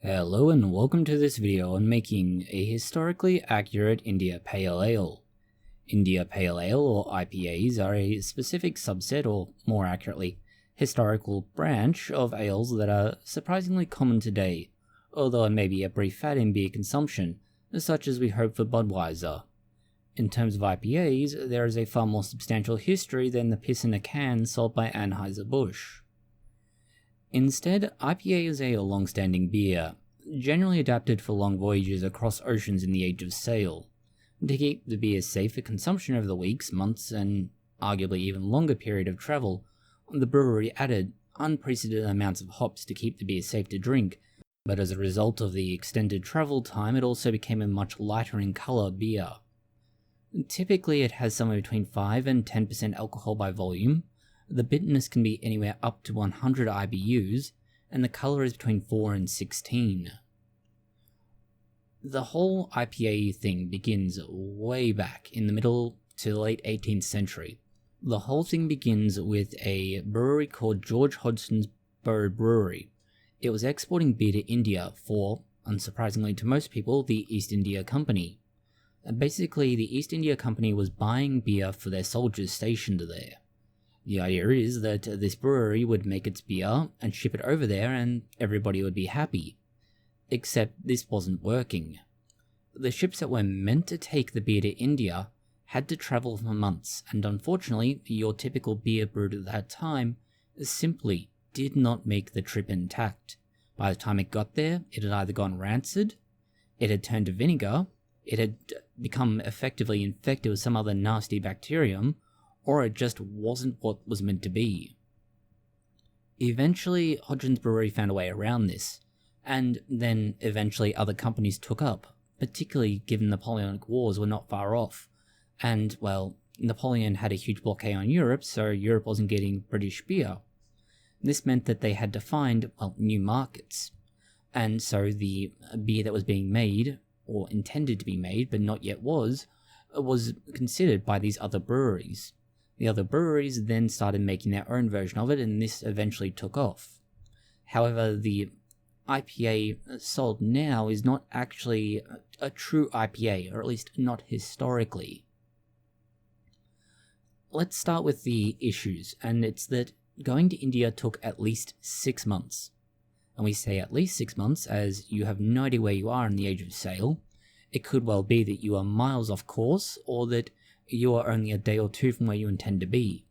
Hello and welcome to this video on making a historically accurate India Pale Ale. India Pale Ale or IPAs are a specific subset, or more accurately, historical branch of ales that are surprisingly common today, although it may be a brief fad in beer consumption, such as we hope for Budweiser. In terms of IPAs, there is a far more substantial history than the piss in a can sold by Anheuser-Busch. Instead, IPA is a long-standing beer, generally adapted for long voyages across oceans in the age of sail. To keep the beer safe for consumption over the weeks, months, and arguably even longer period of travel, the brewery added unprecedented amounts of hops to keep the beer safe to drink, but as a result of the extended travel time, it also became a much lighter in colour beer. Typically, it has somewhere between 5 and 10% alcohol by volume. The bitterness can be anywhere up to 100 IBUs, and the colour is between 4 and 16. The whole IPA thing begins way back in the middle to the late 18th century. The whole thing begins with a brewery called George Hodgson's-Borough Brewery. It was exporting beer to India for, unsurprisingly to most people, the East India Company. Basically, the East India Company was buying beer for their soldiers stationed there. The idea is that this brewery would make its beer and ship it over there and everybody would be happy. Except this wasn't working. The ships that were meant to take the beer to India had to travel for months, and unfortunately, your typical beer brewed at that time simply did not make the trip intact. By the time it got there, it had either gone rancid, it had turned to vinegar, it had become effectively infected with some other nasty bacterium, or it just wasn't what was meant to be. Eventually, Hodgson's Brewery found a way around this, and then eventually other companies took up, particularly given the Napoleonic Wars were not far off, and, well, Napoleon had a huge blockade on Europe, so Europe wasn't getting British beer. This meant that they had to find, well, new markets, and so the beer that was being made, or intended to be made, but not yet was considered by these other breweries. The other breweries then started making their own version of it, and this eventually took off. However, the IPA sold now is not actually a true IPA, or at least not historically. Let's start with the issues, and it's that going to India took at least 6 months. And we say at least 6 months as you have no idea where you are in the age of sail. It could well be that you are miles off course, or that you are only a day or two from where you intend to be.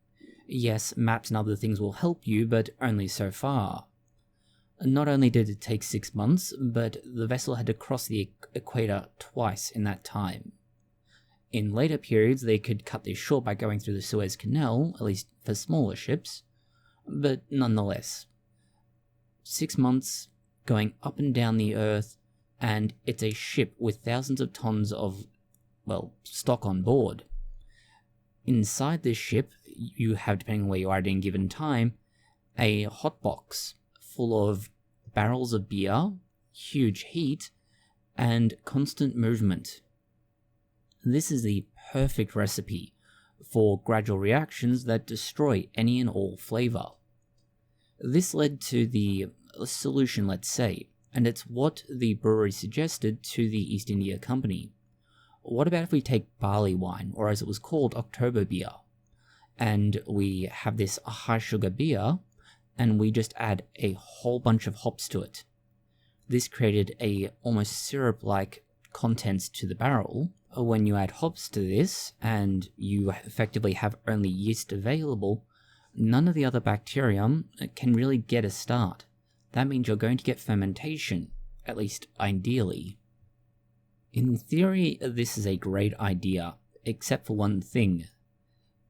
Yes, maps and other things will help you, but only so far. Not only did it take 6 months, but the vessel had to cross the equator twice in that time. In later periods, they could cut this short by going through the Suez Canal, at least for smaller ships, but nonetheless. 6 months, going up and down the earth, and it's a ship with thousands of tons of, well, stock on board. Inside this ship, you have, depending on where you are at any given time, a hot box full of barrels of beer, huge heat, and constant movement. This is the perfect recipe for gradual reactions that destroy any and all flavor. This led to the solution, let's say, and it's what the brewery suggested to the East India Company. What about if we take barley wine, or as it was called, October beer, and we have this high sugar beer, and we just add a whole bunch of hops to it. This created a almost syrup-like contents to the barrel. When you add hops to this, and you effectively have only yeast available, none of the other bacterium can really get a start. That means you're going to get fermentation, at least ideally. In theory, this is a great idea, except for one thing.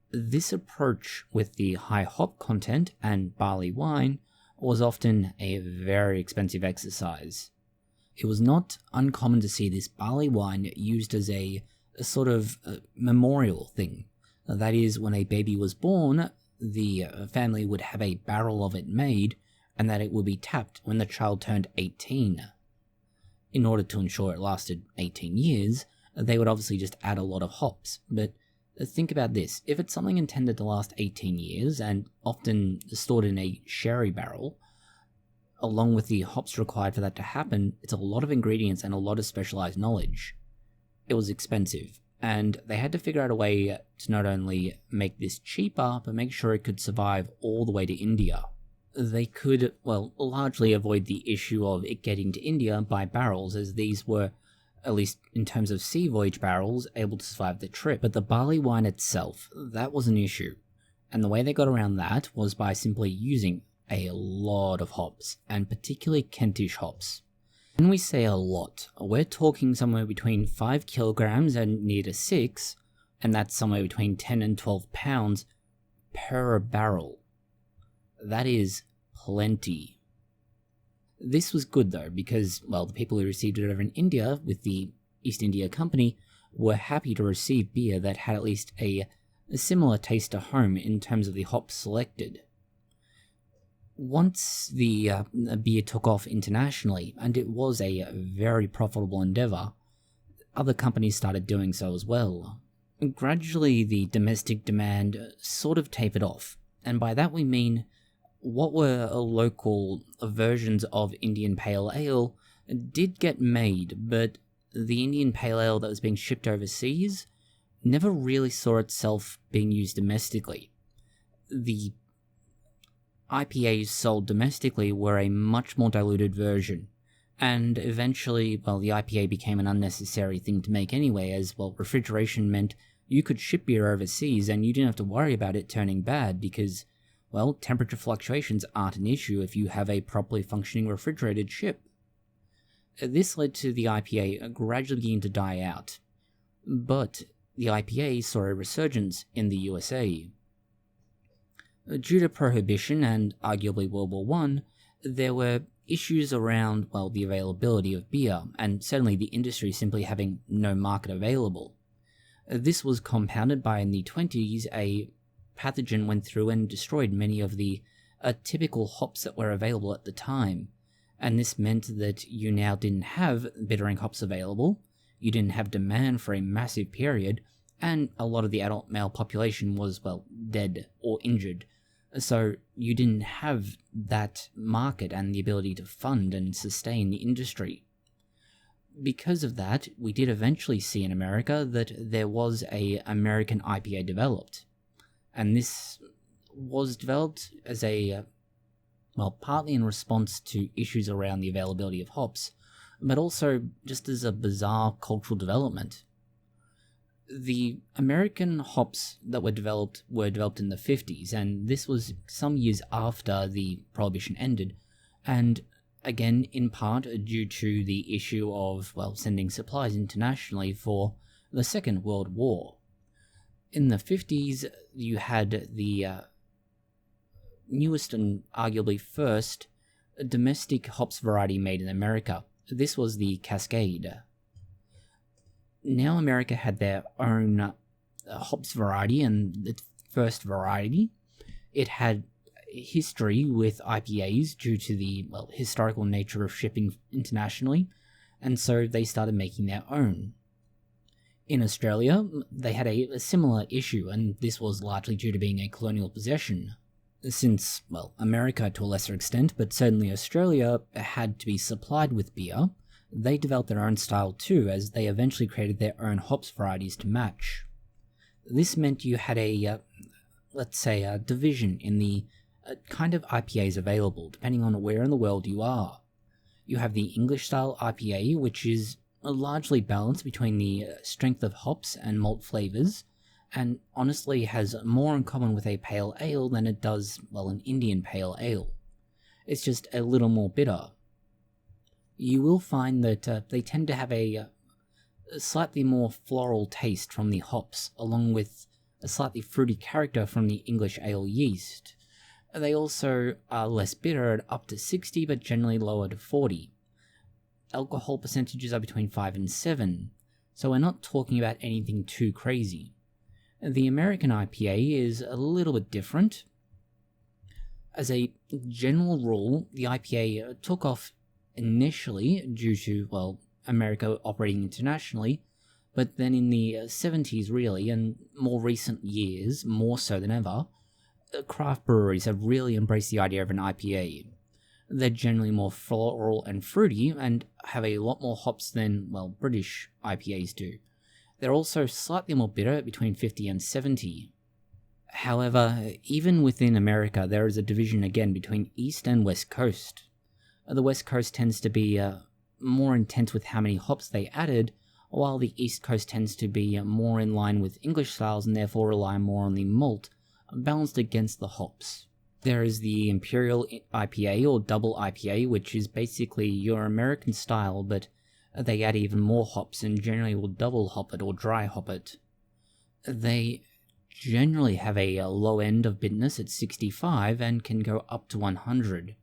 This approach with the high hop content and barley wine was often a very expensive exercise. It was not uncommon to see this barley wine used as a sort of memorial thing. That is, when a baby was born, the family would have a barrel of it made, and that it would be tapped when the child turned 18. In order to ensure it lasted 18 years, they would obviously just add a lot of hops, but think about this. If it's something intended to last 18 years, and often stored in a sherry barrel, along with the hops required for that to happen, it's a lot of ingredients and a lot of specialized knowledge. It was expensive, and they had to figure out a way to not only make this cheaper, but make sure it could survive all the way to India. They could, well, largely avoid the issue of it getting to India by barrels, as these were, at least in terms of sea voyage barrels, able to survive the trip. But the barley wine itself, that was an issue. And the way they got around that was by simply using a lot of hops, and particularly Kentish hops. When we say a lot, we're talking somewhere between 5 kilograms and near to 6, and that's somewhere between 10 and 12 pounds per barrel. That is plenty. This was good though, because, well, the people who received it over in India with the East India Company were happy to receive beer that had at least a similar taste to home in terms of the hops selected. Once the beer took off internationally, and it was a very profitable endeavour, other companies started doing so as well. Gradually, the domestic demand sort of tapered off, and by that we mean what were local versions of Indian Pale Ale did get made, but the Indian Pale Ale that was being shipped overseas never really saw itself being used domestically. The IPAs sold domestically were a much more diluted version, and eventually, well, the IPA became an unnecessary thing to make anyway, as, well, refrigeration meant you could ship beer overseas and you didn't have to worry about it turning bad because, well, temperature fluctuations aren't an issue if you have a properly functioning refrigerated ship. This led to the IPA gradually beginning to die out, but the IPA saw a resurgence in the USA. Due to Prohibition and arguably World War I, there were issues around, well, the availability of beer, and certainly the industry simply having no market available. This was compounded by, in the 20s, a pathogen went through and destroyed many of the typical hops that were available at the time, and this meant that you now didn't have bittering hops available, you didn't have demand for a massive period, and a lot of the adult male population was, well, dead or injured. So you didn't have that market and the ability to fund and sustain the industry. Because of that, we did eventually see in America that there was a American IPA developed. And this was developed as a, well, partly in response to issues around the availability of hops, but also just as a bizarre cultural development. The American hops that were developed in the 50s, and this was some years after the Prohibition ended, and again, in part due to the issue of, well, sending supplies internationally for the Second World War. In the 50s, you had the newest and arguably first domestic hops variety made in America. This was the Cascade. Now America had their own hops variety, and the first variety. It had history with IPAs due to the, well, historical nature of shipping internationally, and so they started making their own. In Australia, they had a similar issue, and this was largely due to being a colonial possession. Since, well, America to a lesser extent, but certainly Australia, had to be supplied with beer, they developed their own style too, as they eventually created their own hops varieties to match. This meant you had a, let's say, a division in the kind of IPAs available, depending on where in the world you are. You have the English-style IPA, which is largely balanced between the strength of hops and malt flavours, and honestly has more in common with a pale ale than it does, well, an Indian pale ale. It's just a little more bitter. You will find that they tend to have a slightly more floral taste from the hops, along with a slightly fruity character from the English ale yeast. They also are less bitter at up to 60, but generally lower to 40. Alcohol percentages are between 5 and 7, so we're not talking about anything too crazy. The American IPA is a little bit different. As a general rule, the IPA took off initially due to, well, America operating internationally, but then in the 70s really, and more recent years, more so than ever, craft breweries have really embraced the idea of an IPA. They're generally more floral and fruity and have a lot more hops than, well, British IPAs do. They're also slightly more bitter, between 50 and 70. However, even within America, there is a division again between East and West Coast. The West Coast tends to be more intense with how many hops they added, while the East Coast tends to be more in line with English styles and therefore rely more on the malt, balanced against the hops. There is the Imperial IPA or Double IPA, which is basically your American style, but they add even more hops and generally will double hop it or dry hop it. They generally have a low end of bitterness at 65 and can go up to 100.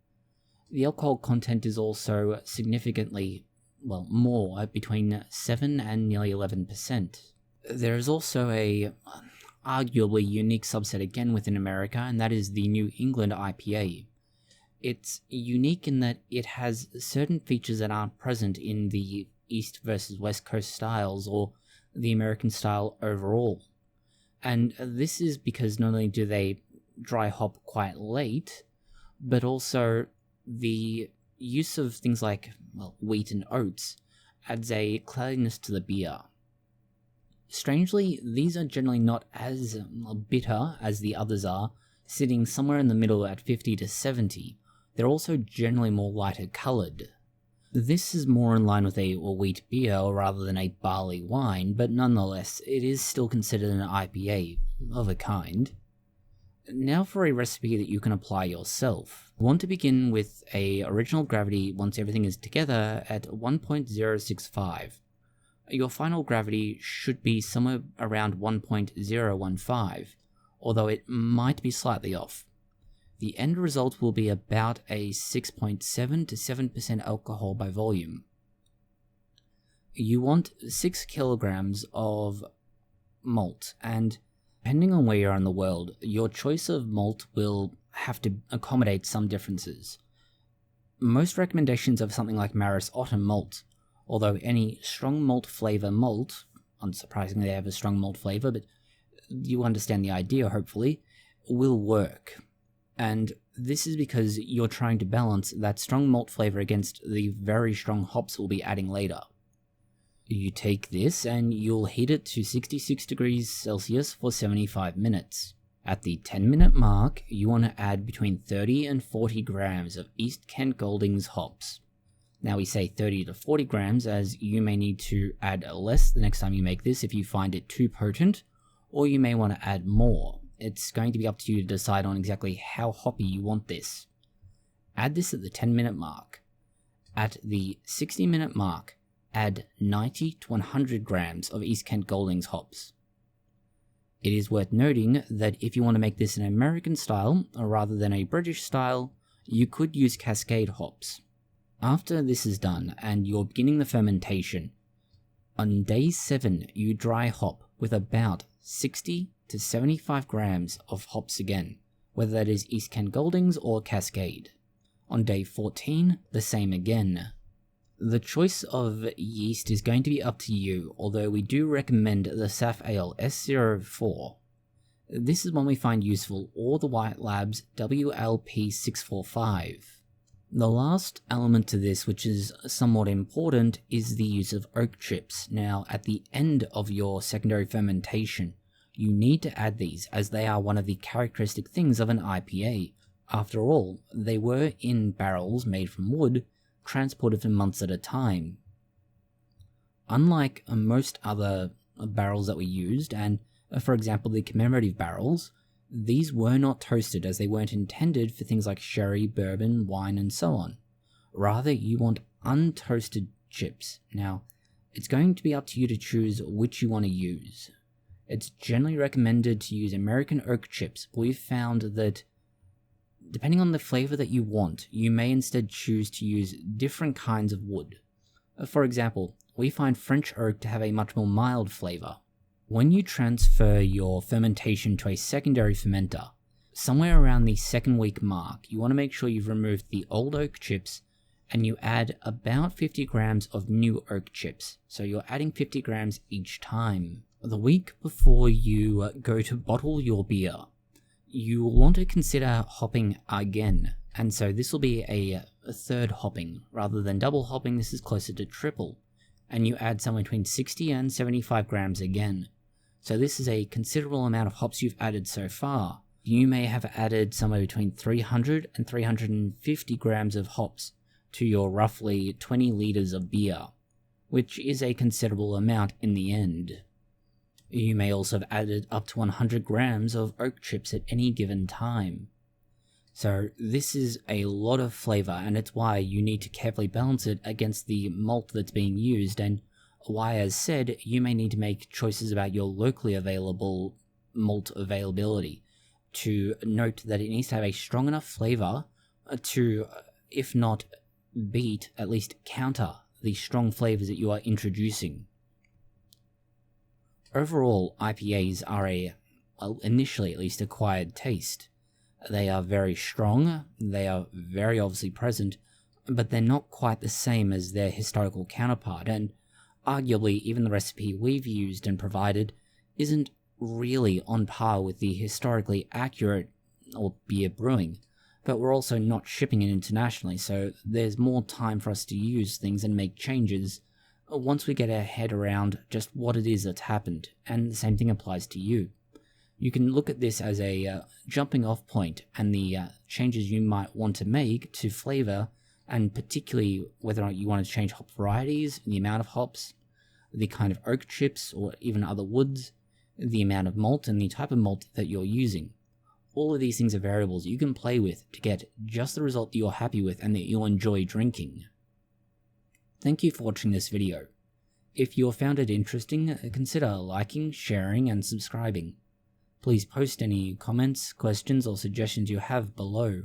The alcohol content is also significantly, well, more, between 7 and nearly 11%. There is also a arguably unique subset again within America, and that is the New England IPA. It's unique in that it has certain features that aren't present in the East versus West Coast styles or the American style overall. And this is because not only do they dry hop quite late, but also the use of things like, well, wheat and oats adds a cloudiness to the beer. Strangely, these are generally not as bitter as the others are, sitting somewhere in the middle at 50 to 70. They're also generally more lighter coloured. This is more in line with a wheat beer rather than a barley wine, but nonetheless, it is still considered an IPA of a kind. Now for a recipe that you can apply yourself. I want to begin with a original gravity once everything is together at 1.065. Your final gravity should be somewhere around 1.015, although it might be slightly off. The end result will be about a 6.7 to 7% alcohol by volume. You want 6 kilograms of malt, and depending on where you are in the world, your choice of malt will have to accommodate some differences. Most recommendations of something like Maris Otter malt, although any strong malt flavor malt, unsurprisingly they have a strong malt flavor, but you understand the idea hopefully, will work. And this is because you're trying to balance that strong malt flavor against the very strong hops we'll be adding later. You take this and you'll heat it to 66 degrees Celsius for 75 minutes. At the 10-minute mark, you want to add between 30 and 40 grams of East Kent Goldings hops. Now we say 30 to 40 grams as you may need to add less the next time you make this if you find it too potent, or you may want to add more. It's going to be up to you to decide on exactly how hoppy you want this. Add this at the 10-minute mark. At the 60-minute mark, add 90 to 100 grams of East Kent Goldings hops. It is worth noting that if you want to make this an American style rather than a British style, you could use Cascade hops. After this is done and you're beginning the fermentation, on day 7 you dry hop with about 60 to 75 grams of hops again, whether that is East Kent Goldings or Cascade. On day 14, the same again. The choice of yeast is going to be up to you, although we do recommend the Saf Ale S04. This is one we find useful, or the White Labs WLP645. The last element to this, which is somewhat important, is the use of oak chips. Now, at the end of your secondary fermentation, you need to add these as they are one of the characteristic things of an IPA. After all, they were in barrels made from wood, transported for months at a time. Unlike most other barrels that we used, and for example the commemorative barrels, these were not toasted as they weren't intended for things like sherry, bourbon, wine, and so on. Rather, you want untoasted chips. Now, it's going to be up to you to choose which you want to use. It's generally recommended to use American oak chips, but we've found that depending on the flavor that you want, you may instead choose to use different kinds of wood. For example, we find French oak to have a much more mild flavor. When you transfer your fermentation to a secondary fermenter, somewhere around the 2nd week mark, you want to make sure you've removed the old oak chips and you add about 50 grams of new oak chips. So you're adding 50 grams each time. The week before you go to bottle your beer, you will want to consider hopping again, and so this will be a third hopping. Rather than double hopping, this is closer to triple, and you add somewhere between 60 and 75 grams again. So this is a considerable amount of hops you've added so far. You may have added somewhere between 300 and 350 grams of hops to your roughly 20 liters of beer, which is a considerable amount in the end. You may also have added up to 100 grams of oak chips at any given time. So this is a lot of flavor, and it's why you need to carefully balance it against the malt that's being used, and why, as said, you may need to make choices about your locally available malt availability to note that it needs to have a strong enough flavor to, if not beat, at least counter the strong flavors that you are introducing. Overall, IPAs are initially at least, acquired taste. They are very strong, they are very obviously present, but they're not quite the same as their historical counterpart, and arguably even the recipe we've used and provided isn't really on par with the historically accurate beer brewing. But we're also not shipping it internationally, so there's more time for us to use things and make changes once we get our head around just what it is that's happened, and the same thing applies to you. You can look at this as a jumping off point, and the changes you might want to make to flavor, and particularly whether or not you want to change hop varieties, the amount of hops, the kind of oak chips or even other woods, the amount of malt and the type of malt that you're using. All of these things are variables you can play with to get just the result that you're happy with and that you'll enjoy drinking. Thank you for watching this video. If you found it interesting, consider liking, sharing, and subscribing. Please post any comments, questions, or suggestions you have below.